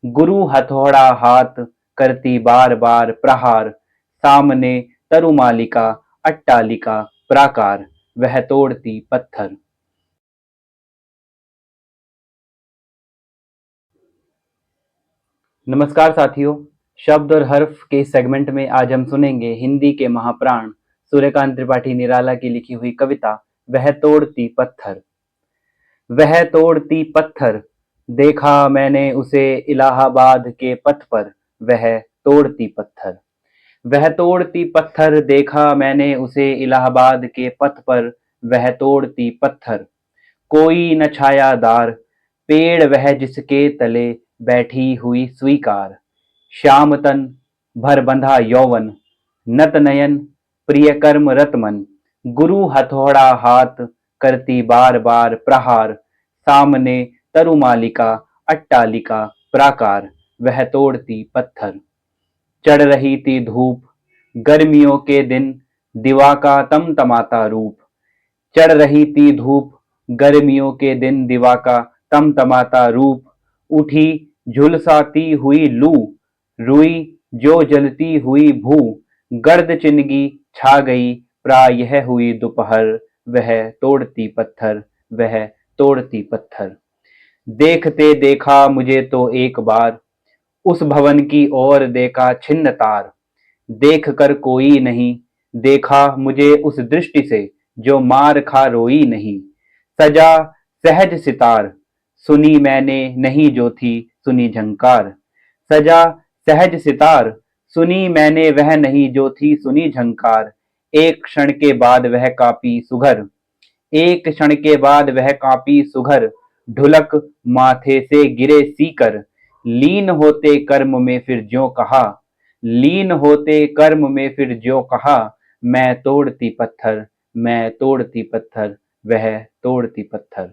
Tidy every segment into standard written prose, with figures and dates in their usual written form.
गुरु हथौड़ा हाथ करती बार बार प्रहार, सामने तरुमालिका अट्टालिका प्राकार, वह तोड़ती पत्थर। नमस्कार साथियों, शब्द और हर्फ के इस सेगमेंट में आज हम सुनेंगे हिंदी के महाप्राण सूर्यकांत त्रिपाठी निराला की लिखी हुई कविता वह तोड़ती पत्थर। वह तोड़ती पत्थर, देखा मैंने उसे इलाहाबाद के पथ पर, वह तोड़ती पत्थर। वह तोड़ती पत्थर, देखा मैंने उसे इलाहाबाद के पथ पर, वह तोड़ती पत्थर। कोई न छायादार पेड़ वह जिसके तले बैठी हुई स्वीकार, श्याम तन भर बंधा यौवन, नत नयन प्रिय कर्म रतमन, गुरु हथौड़ा हाथ करती बार बार प्रहार, सामने तरुमालिका अट्टालिका प्राकार, वह तोड़ती पत्थर। चढ़ रही थी धूप गर्मियों के दिन, दिवा का तमतमाता रूप। चढ़ रही थी धूप गर्मियों के दिन, दिवा का तमतमाता रूप। उठी झुलसाती हुई लू, रुई जो जलती हुई भू। गर्द चिनगी छा गई प्रायः हुई दोपहर, वह तोड़ती पत्थर, वह तोड़ती पत्थर। देखते देखा मुझे तो एक बार, उस भवन की ओर देखा छिन्न तार। देख कर कोई नहीं देखा मुझे उस दृष्टि से, जो मार खा रोई नहीं। सजा सहज सितार, सुनी मैंने नहीं जो थी सुनी झंकार। सजा सहज सितार, सुनी मैंने वह नहीं जो थी सुनी झंकार। एक क्षण के बाद वह कापी सुघर, एक क्षण के बाद वह कांपी सुघर। ढुलक माथे से गिरे सीकर, लीन होते कर्म में फिर ज्यों कहा। लीन होते कर्म में फिर ज्यों कहा, मैं तोड़ती पत्थर, मैं तोड़ती पत्थर, वह तोड़ती पत्थर।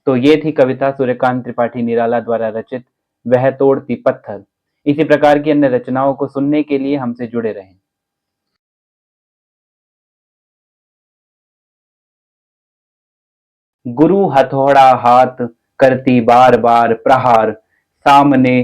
तो ये थी कविता सूर्यकांत त्रिपाठी निराला द्वारा रचित वह तोड़ती पत्थर। इसी प्रकार की अन्य रचनाओं को सुनने के लिए हमसे जुड़े रहें। गुरु हथौड़ा हाथ करती बार बार प्रहार, सामने